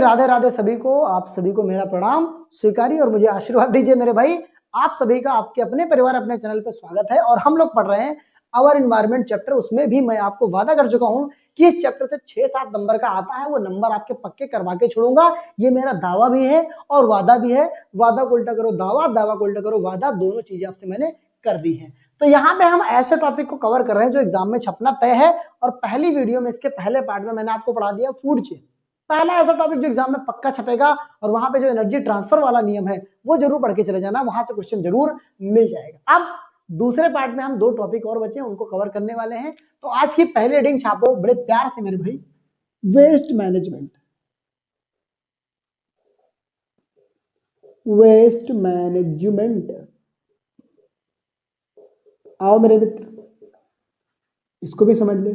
राधे राधे सभी को, आप सभी को मेरा प्रणाम स्वीकारिए और मुझे आशीर्वाद दीजिए मेरे भाई। आप सभी का आपके अपने परिवार अपने चैनल पर स्वागत है और हम लोग पढ़ रहे हैं आवर इन्वायरमेंट चैप्टर। उसमें भी मैं आपको वादा कर चुका हूं कि इस चैप्टर से 6-7 नंबर का आता है, वो नंबर आपके पक्के करवा के छोड़ूंगा। ये मेरा दावा भी है और वादा भी है। वादा को उल्टा करो दावा, दावा को उल्टा करो वादा, दोनों चीजें आपसे मैंने कर दी है। तो यहाँ पे हम ऐसे टॉपिक को कवर कर रहे हैं जो एग्जाम में छपना तय है। और पहली वीडियो में, इसके पहले पार्ट में मैंने आपको पढ़ा दिया फूड चेन, पहला ऐसा टॉपिक जो एग्जाम में पक्का छपेगा। और वहां पे जो एनर्जी ट्रांसफर वाला नियम है वो जरूर पढ़ के चले जाना, वहां से क्वेश्चन जरूर मिल जाएगा। अब दूसरे पार्ट में हम 2 टॉपिक और बचे, उनको कवर करने वाले हैं। तो आज की पहली हेडिंग छापो बड़े प्यार से मेरे भाई, वेस्ट मैनेजमेंट। वेस्ट मैनेजमेंट, आओ मेरे मित्र, इसको भी समझ ले।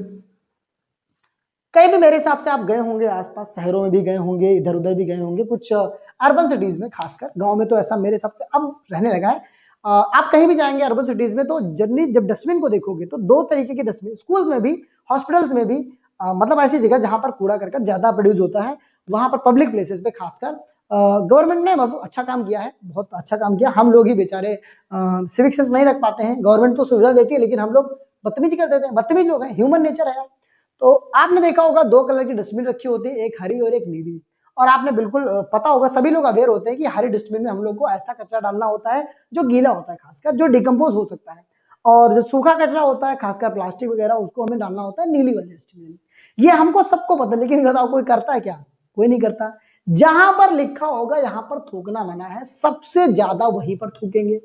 कहीं भी मेरे हिसाब से आप गए होंगे, आसपास शहरों में भी गए होंगे, इधर उधर भी गए होंगे, कुछ अर्बन सिटीज में, खासकर गांव में तो ऐसा मेरे हिसाब से अब रहने लगा है। आप कहीं भी जाएंगे अर्बन सिटीज में तो जनरली जब डस्टबिन को देखोगे तो 2 तरीके के डस्टबिन, स्कूल्स में भी, हॉस्पिटल्स में भी, मतलब ऐसी जगह जहां पर कूड़ा करकट ज्यादा प्रोड्यूस होता है, वहां पर पब्लिक प्लेसेस पे खासकर गवर्नमेंट ने मतलब अच्छा काम किया है, बहुत अच्छा काम किया। हम लोग ही बेचारे सिविक सेंस नहीं रख पाते हैं। गवर्नमेंट तो सुविधा देती है लेकिन हम लोग बदतमीजी कर देते हैं। बदतमीज लोग हैं, ह्यूमन नेचर है। तो आपने देखा होगा 2 कलर की डस्टबिन रखी होती है, एक हरी और एक नीली। और आपने बिल्कुल पता होगा, सभी लोग अवेयर होते हैं कि हरी डस्टबिन में हम लोग को ऐसा कचरा डालना होता है जो गीला होता है, खासकर जो डिकम्पोज हो सकता है। और जो सूखा कचरा होता है, खासकर प्लास्टिक वगैरह, उसको हमें डालना होता है नीली वाली डस्टबिन में। ये हमको सबको पता है, लेकिन बताओ कोई करता है क्या? कोई नहीं करता। जहां पर लिखा होगा यहाँ पर थूकना मना है, सबसे ज्यादा वहीं पर थूकेंगे।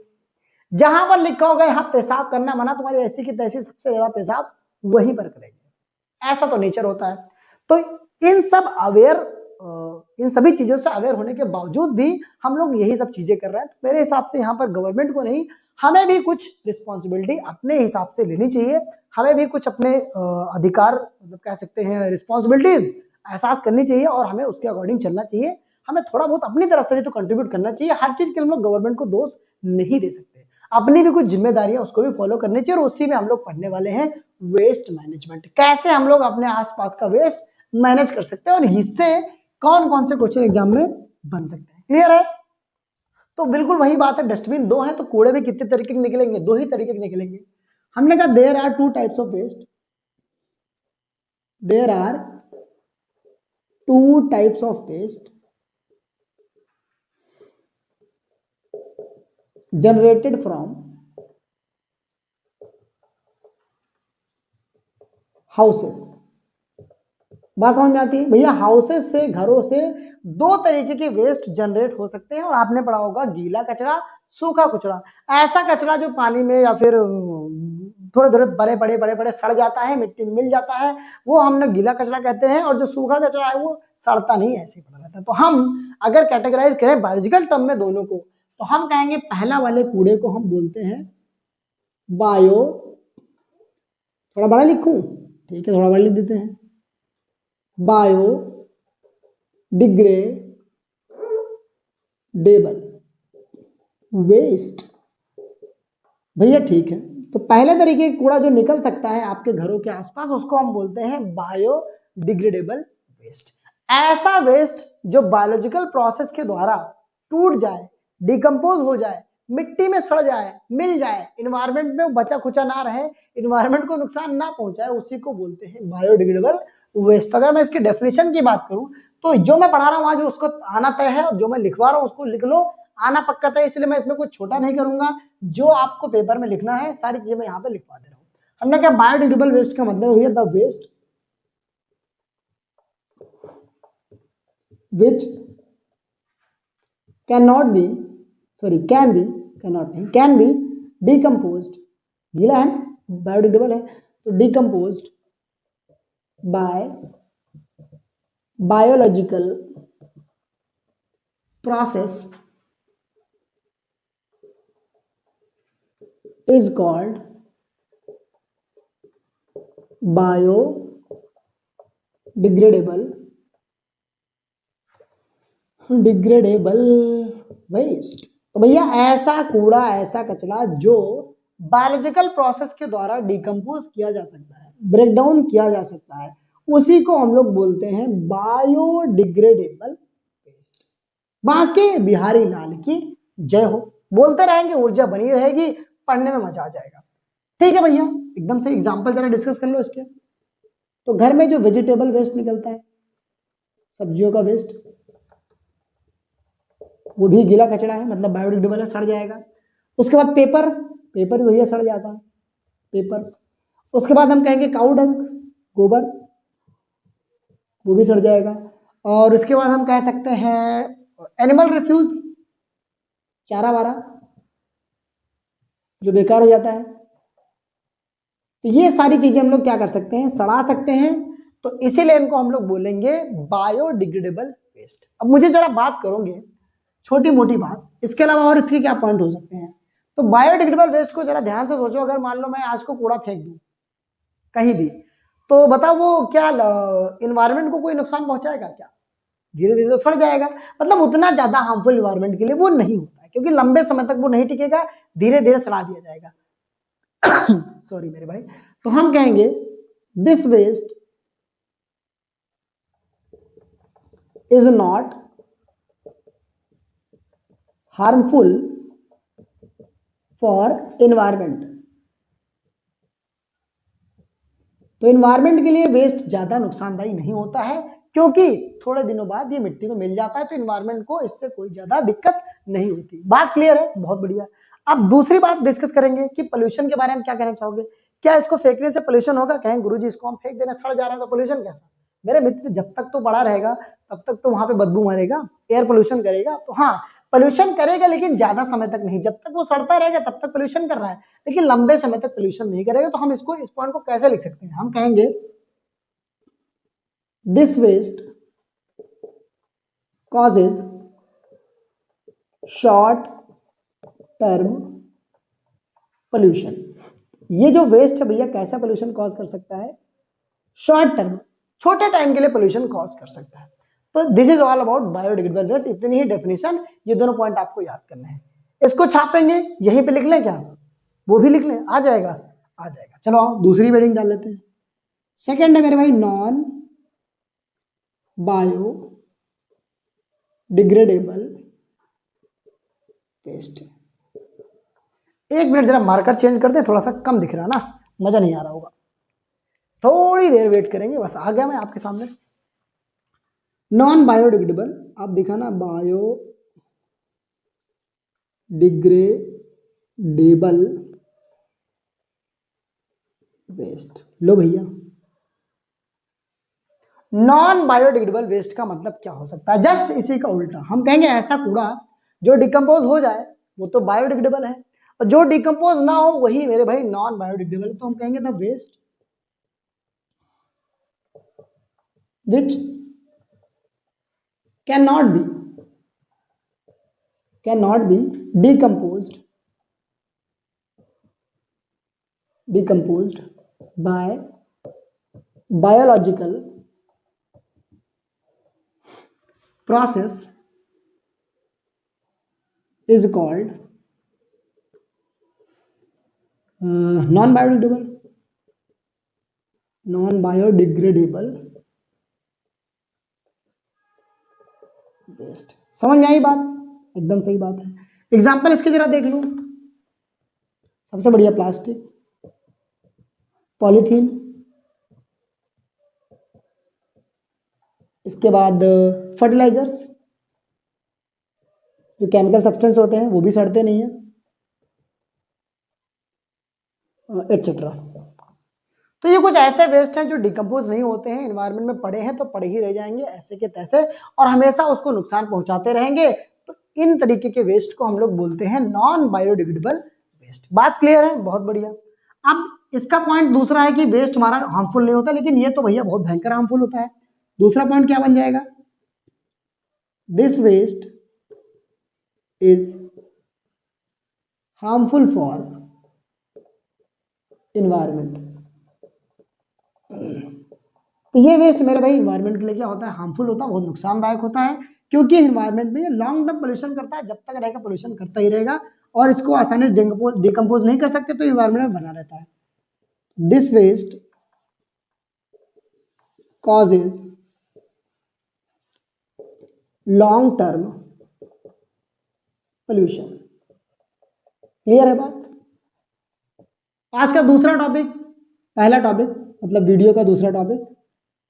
जहां पर लिखा होगा यहाँ पेशाब करना मना, तुम्हारी ऐसी की तैसी सबसे ज्यादा पेशाब वहीं पर करेंगे। ऐसा तो नेचर होता है। तो इन सभी चीजों से अवेयर होने के बावजूद भी हम लोग यही सब चीजें कर रहे हैं। तो मेरे हिसाब से यहाँ पर गवर्नमेंट को नहीं, हमें भी कुछ रिस्पॉन्सिबिलिटी अपने हिसाब से लेनी चाहिए। हमें भी कुछ अपने अधिकार, मतलब कह सकते हैं रिस्पॉन्सिबिलिटीज एहसास करनी चाहिए और हमें उसके अकॉर्डिंग चलना चाहिए। हमें थोड़ा बहुत अपनी तरफ से भी तो कंट्रीब्यूट करना चाहिए। हर चीज के लिए हम लोग गवर्नमेंट को दोष नहीं दे सकते। अपनी भी कुछ जिम्मेदारियां उसको भी फॉलो करनी चाहिए। और उसी में हम लोग पढ़ने वाले हैं वेस्ट मैनेजमेंट, कैसे हम लोग अपने आसपास का वेस्ट मैनेज कर सकते हैं और इससे कौन कौन से क्वेश्चन एग्जाम में बन सकते हैं। क्लियर है? तो बिल्कुल वही बात है, डस्टबिन 2 है तो कूड़े भी कितने तरीके के निकलेंगे? 2 ही तरीके के निकलेंगे। हमने कहा there are 2 types of waste, there are 2 types of waste generated from houses. बात समझ में आती है भैया? हाउसेस से, घरों से 2 तरीके के वेस्ट जनरेट हो सकते हैं। और आपने पढ़ा होगा गीला कचरा, सूखा कचरा। ऐसा कचरा जो पानी में या फिर थोड़े थोड़े बड़े बड़े सड़ जाता है, मिट्टी में मिल जाता है, वो हम लोग गीला कचरा कहते हैं। और जो सूखा कचरा है वो सड़ता नहीं, ऐसे ही पड़ा रहता है। तो हम अगर कैटेगराइज करें बायोलॉजिकल टर्म में दोनों को, तो हम कहेंगे पहला वाले कूड़े को हम बोलते हैं बायो, थोड़ा बड़ा लिखूं? ठीक है, थोड़ा बड़ा लिख देते हैं, बायो डिग्रेडेबल वेस्ट। भैया ठीक है, तो पहले तरीके का कूड़ा जो निकल सकता है आपके घरों के आसपास, उसको हम बोलते हैं बायो डिग्रेडेबल वेस्ट। ऐसा वेस्ट जो बायोलॉजिकल प्रोसेस के द्वारा टूट जाए, डिकम्पोज हो जाए, मिट्टी में सड़ जाए, मिल जाए, इन्वायरमेंट में बचा खुचा ना रहे, इन्वायरमेंट को नुकसान ना पहुंचाए, उसी को बोलते हैं बायोडिग्रेडेबल वेस्ट। अगर मैं इसकी डेफिनेशन की बात करूं तो जो मैं पढ़ा रहा हूं आज उसको आना तय है, और जो मैं लिखवा रहा हूं उसको लिख लो, आना पक्का तय। इसलिए मैं इसमें कुछ छोटा नहीं करूंगा, जो आपको पेपर में लिखना है सारी चीजें मैं यहाँ पे लिखवा दे रहा हूँ। हमने क्या, बायोडिग्रेडेबल वेस्ट का मतलब हुआ the waste which cannot be, sorry can be, cannot नहीं, can be decomposed, गीला है ना, बायोडिग्रेडेबल है, तो decomposed by biological process is called biodegradable waste. तो भैया ऐसा कूड़ा, ऐसा कचरा जो बायोलॉजिकल प्रोसेस के द्वारा डिकम्पोज किया जा सकता है, ब्रेक डाउन किया जा सकता है, उसी को हम लोग बोलते हैं बायोडिग्रेडेबल बांके बिहारी लाल की जय हो। बोलते रहेंगे, ऊर्जा बनी रहेगी, पढ़ने में मजा आ जाएगा। ठीक है भैया, एकदम से एग्जाम्पल जरा डिस्कस कर लो इसके। तो घर में जो वेजिटेबल वेस्ट निकलता है, सब्जियों का वेस्ट, वो भी गीला कचरा है, मतलब बायोडिग्रेडेबल है, सड़ जाएगा। उसके बाद पेपर, पेपर भी भैया सड़ जाता है, पेपर्स। उसके बाद हम कहेंगे काऊ डंग, गोबर, वो भी सड़ जाएगा। और उसके बाद हम कह सकते हैं एनिमल रिफ्यूज, चारा वारा जो बेकार हो जाता है। तो ये सारी चीजें हम लोग क्या कर सकते हैं, सड़ा सकते हैं। तो इसीलिए इनको हम लोग बोलेंगे बायोडिग्रेडेबल वेस्ट। अब मुझे जरा बात करोगे छोटी मोटी बात, इसके अलावा और इसके क्या पॉइंट हो सकते हैं। तो बायोडिग्रेडेबल वेस्ट को जरा ध्यान से सोचो, अगर मान लो मैं आज को कूड़ा फेंक दूं कहीं भी, तो बताओ वो क्या इन्वायरमेंट को कोई नुकसान पहुंचाएगा क्या? धीरे धीरे तो सड़ जाएगा। मतलब उतना ज्यादा हार्मफुल इन्वायरमेंट के लिए वो नहीं होता है, क्योंकि लंबे समय तक वो नहीं टिकेगा, धीरे धीरे सड़ा दिया जाएगा। सॉरी मेरे भाई। तो हम कहेंगे this waste is not harmful for environment. तो एनवायरमेंट के लिए वेस्ट ज्यादा नुकसानदायी नहीं होता है, क्योंकि थोड़े दिनों बाद ये मिट्टी में मिल जाता है, तो एनवायरमेंट को इससे कोई ज्यादा दिक्कत नहीं होती। बात क्लियर है, बहुत बढ़िया। अब दूसरी बात डिस्कस करेंगे कि पोल्यूशन के बारे में क्या कहना चाहोगे। क्या इसको फेंकने से पोल्यूशन होगा? कहें गुरुजी इसको हम फेंक देना, सड़ जा रहा है तो पोल्यूशन कैसा? मेरे मित्र, जब तक तो बड़ा रहेगा तब तक तो वहां पे बदबू मारेगा, एयर पोल्यूशन करेगा। तो हाँ, पोल्यूशन करेगा, लेकिन ज्यादा समय तक नहीं। जब तक वो सड़ता रहेगा तब तक पोल्यूशन कर रहा है, लेकिन लंबे समय तक पोल्यूशन नहीं करेगा। तो हम इसको, इस पॉइंट को कैसे लिख सकते हैं? हम कहेंगे this waste causes short term pollution. ये जो वेस्ट है भैया, कैसा पोल्यूशन कॉज कर सकता है? शॉर्ट टर्म, छोटे टाइम के लिए पोल्यूशन कॉज कर सकता है। तो this is all about biodegradable waste. इतनी ही डेफिनेशन, ये दोनों पॉइंट आपको याद करने हैं। इसको छापेंगे, यहीं पे लिख लें क्या? वो भी लिख लें, आ जाएगा? आ जाएगा। चलो आओ दूसरी वेडिंग डाल लेते हैं। सेकेंड है मेरे भाई नॉन बायो डिग्रेडेबल वेस्ट। एक मिनट जरा मार्कर चेंज कर दे, थोड़ा सा कम दिख रहा ना, मजा नहीं आ रहा होगा। थोड़ी देर वेट करेंगे, बस आ गया मैं आपके सामने। नॉन बायोडिग्रेडेबल, आप दिखाना बायो डिग्रेडेबल वेस्ट। लो भैया, नॉन बायोडिग्रेडेबल वेस्ट का मतलब क्या हो सकता है? जस्ट इसी का उल्टा, हम कहेंगे ऐसा कूड़ा जो डिकम्पोज हो जाए वो तो बायोडिग्रेडेबल है, और जो डिकम्पोज ना हो वही मेरे भाई नॉन बायोडिग्रेडेबल है। तो हम कहेंगे the waste which cannot be decomposed by biological process is called non-biodegradable waste. समझ में आई बात? एकदम सही बात है। एग्जाम्पल इसके जरा देख लो। सबसे बढ़िया प्लास्टिक, पॉलीथीन, इसके बाद फर्टिलाइजर्स, जो केमिकल सब्सटेंस होते हैं वो भी सड़ते नहीं है, एटसेट्रा। तो ये कुछ ऐसे वेस्ट हैं जो डिकम्पोज नहीं होते हैं, एनवायरनमेंट में पड़े हैं तो पड़े ही रह जाएंगे ऐसे के तैसे, और हमेशा उसको नुकसान पहुंचाते रहेंगे। तो इन तरीके के वेस्ट को हम लोग बोलते हैं नॉन बायोडिग्रेडेबल वेस्ट। बात क्लियर है? बहुत बढ़िया। अब इसका पॉइंट दूसरा है कि वेस्ट हमारा हार्मफुल नहीं होता, लेकिन ये तो भैया बहुत भयंकर हार्मफुल होता है। दूसरा पॉइंट क्या बन जाएगा? This waste is harmful for environment. तो ये वेस्ट मेरे भाई इन्वायरमेंट के लिए क्या होता है? हार्मफुल होता है, बहुत नुकसानदायक होता है, क्योंकि इन्वायरमेंट में लॉन्ग टर्म पोल्यूशन करता है। जब तक रहेगा पोल्यूशन करता ही रहेगा, और इसको आसानी से डिकम्पोज नहीं कर सकते, तो इन्वायरमेंट में बना रहता है। This waste causes long term pollution. Clear है बात? आज का दूसरा टॉपिक, पहला टॉपिक मतलब वीडियो का दूसरा टॉपिक,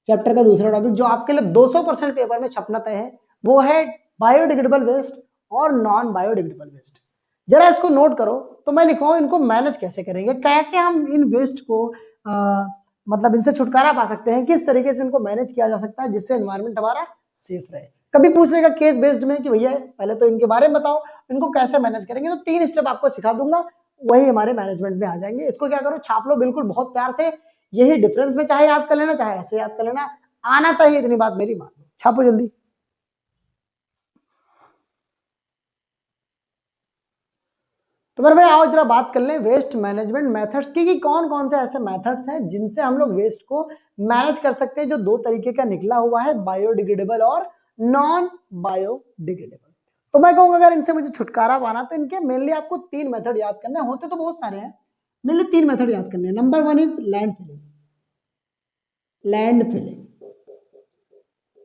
चैप्टर का दूसरा टॉपिक जो आपके लिए 200% पेपर में छपना तय है, वो है बायोडिग्रेडेबल वेस्ट और नॉन बायोडिग्रेडेबल वेस्ट। जरा इसको नोट करो। तो मैं लिखा हूं इनको मैनेज कैसे करेंगे, कैसे हम इन वेस्ट को मतलब इनसे छुटकारा पा सकते हैं, किस तरीके से इनको मैनेज किया जा सकता है जिससे एनवायरमेंट हमारा सेफ रहे। कभी पूछने का केस बेस्ड में कि भैया पहले तो इनके बारे में बताओ, इनको कैसे मैनेज करेंगे, तो 3 स्टेप आपको सिखा दूंगा, वही हमारे मैनेजमेंट में आ जाएंगे। इसको क्या करो, छाप लो बिल्कुल बहुत प्यार से। यही डिफरेंस में चाहे याद कर लेना, चाहे ऐसे याद कर लेना, आना चाहिए, इतनी बात मेरी मान लो। छापो जल्दी। तो मेरे भाई आओ जरा बात कर लें वेस्ट मैनेजमेंट मेथड्स की, कि कौन कौन से ऐसे मेथड्स हैं जिनसे हम लोग वेस्ट को मैनेज कर सकते हैं, जो 2 तरीके का निकला हुआ है, बायोडिग्रेडेबल और नॉन बायोडिग्रेडेबल। तो मैं कहूंगा अगर इनसे मुझे छुटकारा पाना तो इनके मेनली आपको 3 मेथड याद करने होते, तो बहुत सारे हैं, मेनली 3 मेथड याद करने हैं। Number 1 is land filling. Land filling,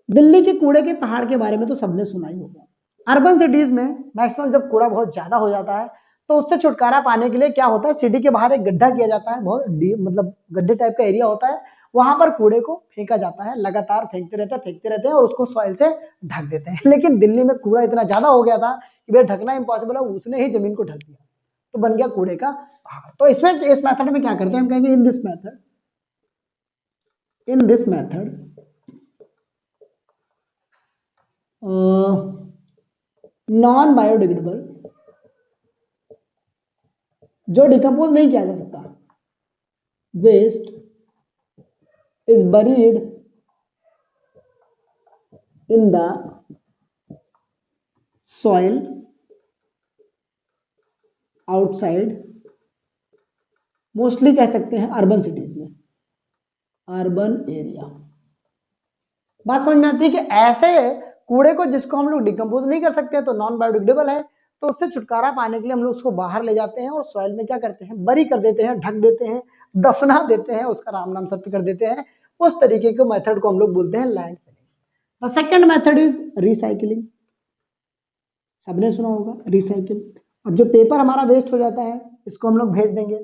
Delhi के कूड़े के पहाड़ के बारे में तो सबने सुना ही होगा। अर्बन सिटीज में मैक्सिमम जब कूड़ा बहुत ज्यादा हो जाता है तो उससे छुटकारा पाने के लिए क्या होता है, सिटी के बाहर एक गड्ढा किया जाता है, बहुत मतलब गड्ढे टाइप का एरिया होता है, वहां पर कूड़े को फेंका जाता है, लगातार फेंकते रहते हैं और उसको सॉइल से ढक देते हैं। लेकिन दिल्ली में कूड़ा इतना ज्यादा हो गया था कि भाई ढकना इम्पॉसिबल है, उसने ही जमीन को ढक दिया, तो बन गया कूड़े का पहाड़। तो इसमें इस मेथड में क्या करते हैं, हम कहेंगे in this method non biodegradable, जो डिकम्पोज नहीं किया जा सकता, waste is buried in the soil outside, mostly कह सकते हैं अर्बन सिटीज में, अर्बन एरिया। बात समझ में आती है कि ऐसे कूड़े को जिसको हम लोग डिकम्पोज नहीं कर सकते तो नॉन बायोडिग्रेडेबल है, तो उससे छुटकारा पाने के लिए हम लोग उसको बाहर ले जाते हैं और सॉइल में क्या करते हैं, बरी कर देते हैं, ढक देते हैं, दफना देते हैं, उसका राम नाम सत्य कर देते हैं। उस तरीके के मेथड को हम लोग बोलते हैं land filling. The second method is recycling. सबने सुना होगा रिसाइकिल। अब जो पेपर हमारा वेस्ट हो जाता है इसको हम लोग भेज देंगे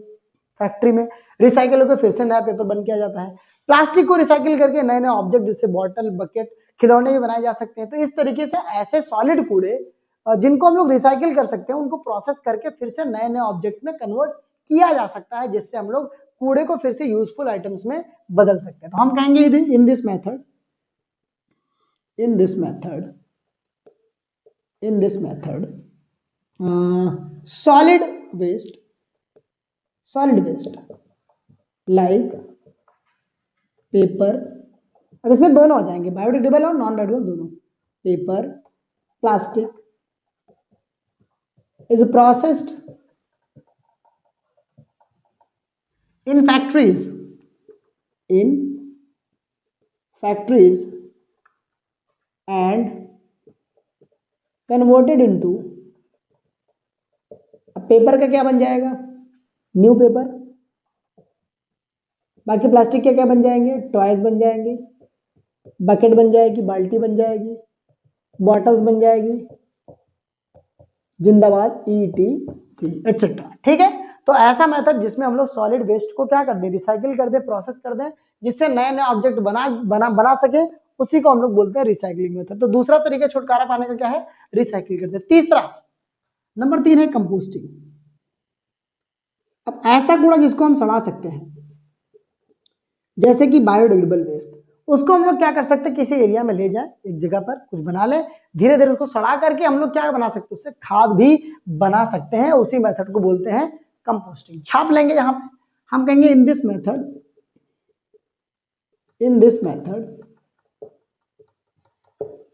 फैक्ट्री में, रिसाइकिल होकर फिर से नया पेपर बन के आ जाता है। प्लास्टिक को रिसाइकिल करके नए नए ऑब्जेक्ट जैसे बॉटल, बकेट, खिलौने भी बनाए जा सकते हैं। तो इस तरीके से ऐसे सॉलिड कूड़े जिनको हम लोग रिसाइकिल कर सकते हैं, उनको प्रोसेस करके फिर से नए नए ऑब्जेक्ट में कन्वर्ट किया जा सकता है, जिससे हम लोग कूड़े को फिर से यूजफुल आइटम्स में बदल सकते हैं। तो हम कहेंगे in this method solid waste like paper, अब इसमें दोनों आ जाएंगे, बायोडिग्रेडेबल और नॉन बायोडिग्रेडेबल दोनों। Paper, plastic is processed in factories and converted into, अब पेपर का क्या बन जाएगा, न्यू पेपर। बाकी प्लास्टिक के क्या बन जाएंगे, टॉयज बन जाएंगे, बकेट बन जाएगी, बाल्टी बन जाएगी, बॉटल्स बन जाएगी, जिंदाबाद ETC एटसेट्रा। ठीक है, तो ऐसा मेथड जिसमें हम लोग सॉलिड वेस्ट को क्या कर दें, रिसाइकिल कर दें, प्रोसेस कर दें, जिससे नए नए ऑब्जेक्ट बना सके, उसी को हम लोग बोलते हैं रिसाइकलिंग मेथड। तो दूसरा तरीका छुटकारा पाने का क्या है, रिसाइकिल करते हैं। तीसरा, नंबर 3 है कंपोस्टिंग। अब ऐसा कूड़ा जिसको हम सड़ा सकते हैं, जैसे कि बायोडिग्रेडेबल वेस्ट, उसको हम लोग क्या कर सकते हैं, किसी एरिया में ले जाए, एक जगह पर कुछ बना ले, धीरे धीरे उसको सड़ा करके हम लोग क्या बना सकते हैं, उससे खाद भी बना सकते हैं। उसी मेथड को बोलते हैं कंपोस्टिंग। छाप लेंगे यहाँ पे, हम कहेंगे इन दिस मेथड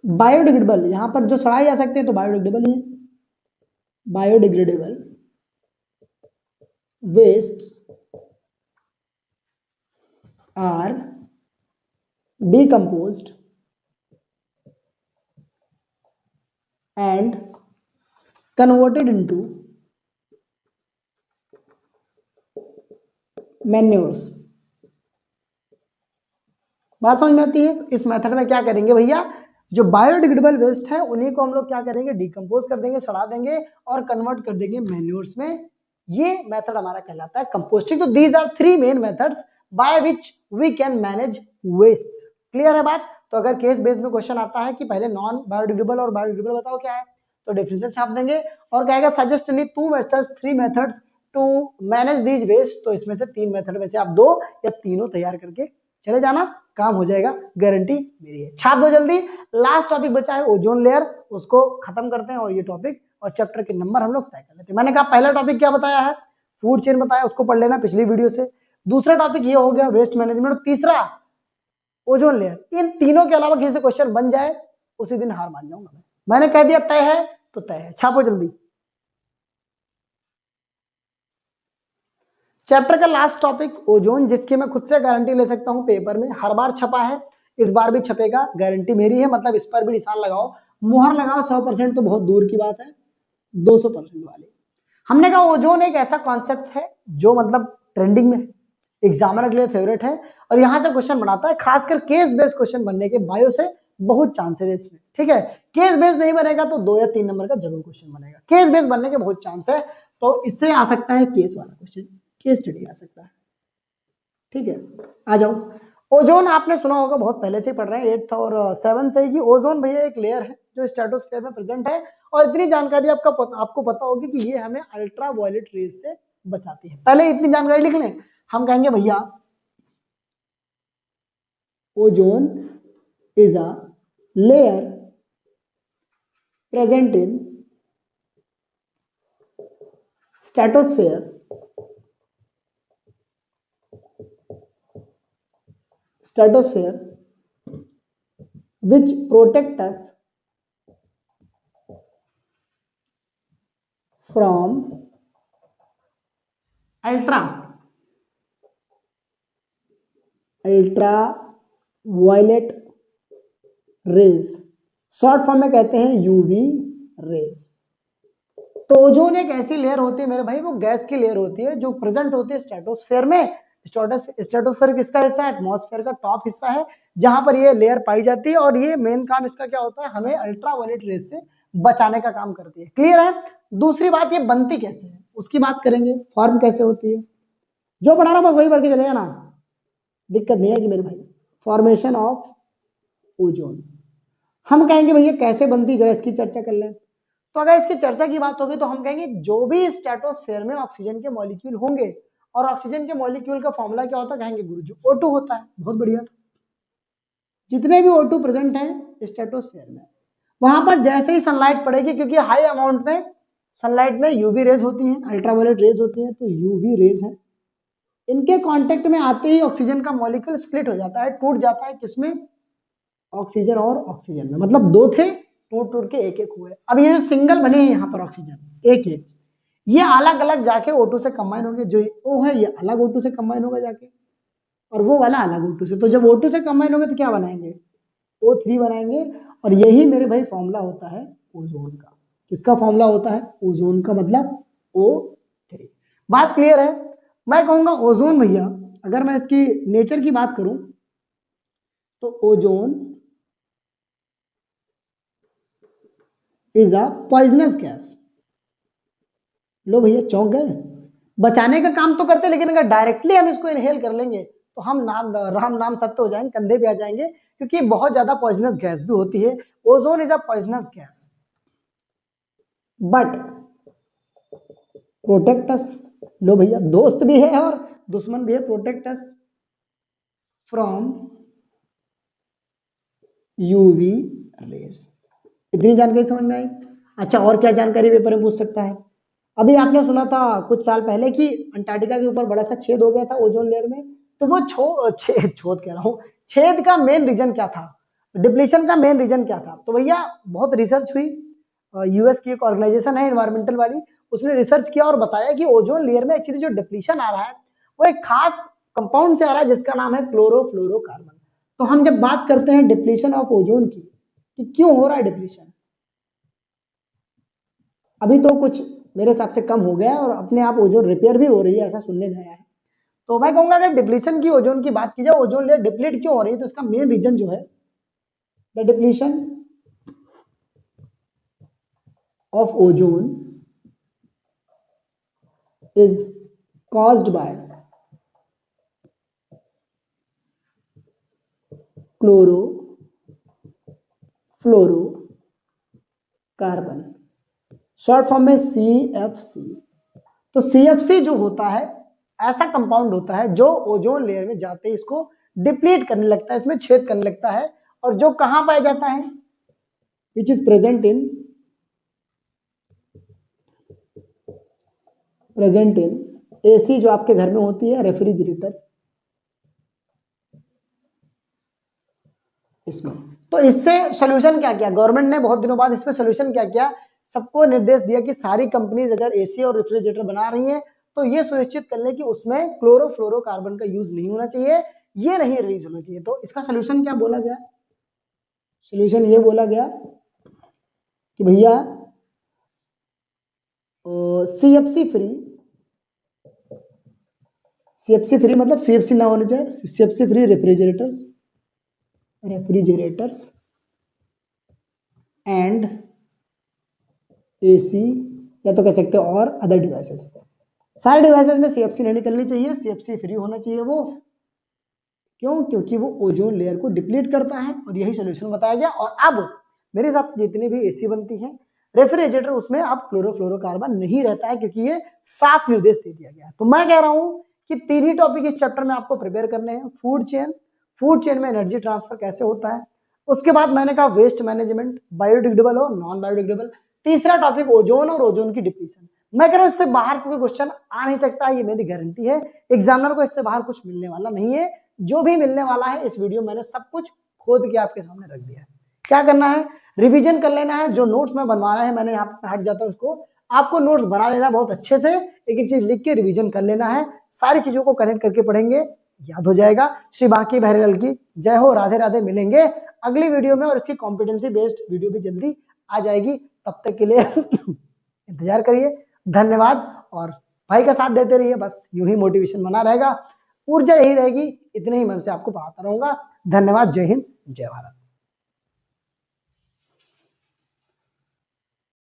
बायोडिग्रेडेबल, यहां पर जो सड़ाए जा सकते हैं तो बायोडिग्रेडेबल ही है, biodegradable waste are decomposed and converted into manures। बात समझ में आती है? इस मेथड में क्या करेंगे भैया, जो बायोडिग्रेडेबल वेस्ट है उन्हीं को हम लोग क्या करेंगे, डिकम्पोज कर देंगे, सड़ा देंगे और कन्वर्ट कर देंगे मैन्योर्स में। ये मेथड हमारा कहलाता है कंपोस्टिंग। तो these are 3 main methods by which we can manage waste. Clear है बात? तो अगर केस बेस में क्वेश्चन आता है कि पहले नॉन बायोडिग्रेडेबल और बायोडिग्रेडेबल बताओ क्या है, तो डेफिनेशन छाप देंगे और कहेगा suggest any 2 methods 3 methods to manage these waste. तो इसमें से 3 मेथड में से आप 2 या तीनों तैयार करके चले जाना, काम हो जाएगा, गारंटी मेरी है। छाप दो जल्दी। लास्ट टॉपिक बचा है ओजोन लेयर, उसको खत्म करते हैं और ये टॉपिक और चैप्टर के नंबर हम लोग तय कर लेते हैं। मैंने कहा पहला टॉपिक क्या बताया है, फूड चेन बताया, उसको पढ़ लेना पिछली वीडियो से। दूसरा टॉपिक ये हो गया वेस्ट मैनेजमेंट, और तीसरा ओजोन लेयर। इन तीनों के अलावा किसी से क्वेश्चन बन जाए उसी दिन हार मान जाऊंगा मैं। मैंने कह दिया तय है तो तय है, छापो जल्दी। चैप्टर का लास्ट टॉपिक ओजोन, जिसकी मैं खुद से गारंटी ले सकता हूं, पेपर में हर बार छपा है, इस बार भी छपेगा, गारंटी मेरी है। मतलब इस पर भी निशान लगाओ, मुहर लगाओ, 100% तो बहुत दूर की बात है, 200% वाली। हमने कहा ओजोन एक ऐसा कॉन्सेप्ट है जो मतलब ट्रेंडिंग में है, एग्जामिनर के लिए फेवरेट है और यहां से क्वेश्चन बनाता है, खासकर केस बेस्ड क्वेश्चन बनने के बायो से बहुत चांसेस है इसमें। ठीक है, केस बेस्ड नहीं बनेगा तो 2 या 3 नंबर का जरूर क्वेश्चन बनेगा, केस बेस्ड बनने के बहुत चांस है। तो इससे आ सकता है केस वाला क्वेश्चन, केस स्टडी आ सकता है। ठीक है, आ जाओ। ओजोन आपने सुना होगा, बहुत पहले से ही पढ़ रहे हैं 8th और 7th से, कि ओजोन भैया एक लेयर है जो स्ट्रेटोस्फीयर में प्रेजेंट है। और इतनी जानकारी आपको पता होगी कि ये हमें अल्ट्रा वायलेट रेज से बचाती है। पहले इतनी जानकारी लिख लें, हम कहेंगे भैया ozone is a layer present in stratosphere which protect us from ultraviolet rays, short form में कहते हैं यूवी रेज। तो ओजोन एक ऐसी लेयर होती है मेरे भाई, वो गैस की लेयर होती है जो प्रेजेंट होती है स्ट्रेटोस्फेयर में। स्ट्रेटोस्फेयर किसका हिस्सा है, एटमॉस्फेयर का टॉप हिस्सा है, जहां पर ये लेयर पाई जाती है। और ये मेन काम इसका क्या होता है, हमें अल्ट्रावायलेट रेज से बचाने का काम करती है। क्लियर है? दूसरी बात, ये बनती कैसे है उसकी बात करेंगे, फॉर्म कैसे होती है, जो पढ़ा रहा बस वही पढ़ के चले जाना, दिक्कत नहीं है कि मेरे भाई। फॉर्मेशन ऑफ ओजोन हम कहेंगे भैया कैसे बनती, जरा इसकी चर्चा कर लें। तो अगर इसकी चर्चा की बात होगी तो हम कहेंगे जो भी स्ट्रेटोस्फेयर में ऑक्सीजन के मॉलिक्यूल होंगे, और ऑक्सीजन के मॉलिक्यूल का फॉर्मूला क्या होता है, कहेंगे गुरुजी O2 होता है। बहुत बढ़िया, जितने भी O2 प्रेजेंट हैं स्ट्रेटोस्फेयर में, वहां पर जैसे ही सनलाइट पड़ेगी, क्योंकि हाई अमाउंट में सनलाइट में यूवी रेज होती हैं, अल्ट्रावायलेट रेज होती हैं, तो यूवी रेज है, इनके कांटेक्ट में आते ही ऑक्सीजन का मॉलिक्यूल स्प्लिट हो जाता है, टूट जाता है, किसमें, ऑक्सीजन और ऑक्सीजन में। मतलब 2 थे, टूट टूट के एक एक हुए। अब ये जो सिंगल बने हैं यहाँ पर ऑक्सीजन एक एक, ये अलग अलग जाके O2 से कंबाइन होंगे। जो O है ये अलग O2 से कंबाइन होगा जाके, और वो वाला अलग O2 से। तो जब O2 से कंबाइन होंगे तो क्या बनाएंगे, O3 बनाएंगे। और यही मेरे भाई फॉर्मूला होता है ओजोन का। किसका फॉर्मूला होता है, ओजोन का, मतलब O3। बात क्लियर है? मैं कहूंगा ओजोन भैया, अगर मैं इसकी नेचर की बात करूं तो ozone is a poisonous gas. लो भैया चौंक गए, बचाने का काम तो करते, लेकिन अगर डायरेक्टली हम इसको इनहेल कर लेंगे तो हम राम नाम सत्य हो जाएंगे, कंधे पे आ जाएंगे, क्योंकि बहुत ज्यादा पॉइजनस गैस भी होती है। Ozone is a poisonous gas but protect us. लो भैया दोस्त भी है और दुश्मन भी है, protect us from UV rays. इतनी जानकारी समझ में आई? अच्छा, और क्या जानकारी पेपर में पूछ सकता है? अभी आपने सुना था कुछ साल पहले कि अंटार्कटिका के ऊपर बड़ा सा छेद हो गया था ओजोन लेयर में। तो वो छेद कह रहा हूँ, छेद का मेन रीजन क्या था, डिप्लीशन का मेन रीजन क्या था? तो भैया बहुत रिसर्च हुई, यूएस की एक ऑर्गेनाइजेशन है एनवायरमेंटल वाली, उसने रिसर्च किया और बताया कि ओजोन लेयर में एक्चुअली जो डिप्लीशन आ रहा है वो एक खास कंपाउंड से आ रहा है जिसका नाम है क्लोरोफ्लोरोकार्बन। तो हम जब बात करते हैं डिप्लीशन ऑफ ओजोन की, कि क्यों हो रहा है डिप्लीशन, अभी तो कुछ मेरे हिसाब से कम हो गया है और अपने आप ओजोन रिपेयर भी हो रही है, ऐसा सुनने में आया है। तो मैं कहूंगा अगर डिप्लीशन की ओजोन की बात की जाए, ओजोन लेयर डिप्लीट क्यों हो रही है, तो इसका मेन रीजन जो है the depletion of ozone is caused by chlorofluorocarbon, short form में CFC। तो CFC जो होता है ऐसा कंपाउंड होता है जो ओजोन लेयर में जाते ही इसको डिप्लीट करने लगता है, इसमें छेद करने लगता है, और जो कहां पाया जाता है, which is present in AC जो आपके घर में होती है, रेफ्रिजरेटर, इसमें। तो इससे सोल्यूशन क्या किया गवर्नमेंट ने, बहुत दिनों बाद इसमें सोल्यूशन क्या किया, सबको निर्देश दिया कि सारी कंपनीज अगर AC और रेफ्रिजरेटर बना रही हैं तो ये सुनिश्चित कर ले कि उसमें क्लोरोफ्लोरोकार्बन का यूज नहीं होना चाहिए, ये नहीं रिलीज होना चाहिए। तो इसका सोल्यूशन क्या बोला गया, सोल्यूशन ये बोला गया कि भैया CFC फ्री मतलब CFC ना होना चाहिए, CFC free refrigerators and AC, या तो कह सकते हैं और अदर डिवाइसेस। सारे डिवाइसेस में CFC नहीं निकलनी चाहिए, CFC फ्री होना चाहिए वो। क्यों? क्योंकि वो ओजोन लेयर को डिप्लीट करता है, और यही सोल्यूशन बताया गया। और अब मेरे हिसाब से जितनी भी AC बनती है, रेफ्रिजरेटर, उसमें अब क्लोरोफ्लोरोकार्बन नहीं रहता है, क्योंकि ये साफ निर्देश दे दिया गया। तो मैं कह रहा हूं कि 3 ही टॉपिक इस चैप्टर में आपको प्रिपेयर करने हैं। फूड चेन में एनर्जी ट्रांसफर कैसे होता है, उसके बाद मैंने कहा वेस्ट मैनेजमेंट, बायोडिग्रेडेबल और नॉन बायोडिग्रेडेबल, तीसरा टॉपिक ओजोन और ओजोन की डिप्लीशन। मैं कह रहा हूं इससे बाहर कोई क्वेश्चन आ नहीं सकता, ये मेरी गारंटी है। एग्जामिनर को इससे बाहर कुछ मिलने वाला नहीं है। जो भी मिलने वाला है इस वीडियो में मैंने सब कुछ खोद के आपके सामने रख दिया है। क्या करना है, रिवीजन कर लेना है। जो नोट्स में बनवाना है, मैंने यहाँ पे हट जाता हूँ, उसको आपको नोट्स बना लेना बहुत अच्छे से, एक एक चीज लिख के रिवीजन कर लेना है। सारी चीजों को कनेक्ट करके पढ़ेंगे, याद हो जाएगा। श्री बांकी बहरलाल की जय हो, राधे राधे। मिलेंगे अगली वीडियो में, और इसकी कॉम्पिटेंसी बेस्ड वीडियो भी जल्दी आ जाएगी। तब तक के लिए इंतजार करिए। धन्यवाद, और भाई का साथ देते रहिए, बस यूं ही मोटिवेशन बना रहेगा, ऊर्जा यही रहेगी। इतने ही मन से आपको पढ़ाता रहूंगा। धन्यवाद, जय हिंद, जय भारत।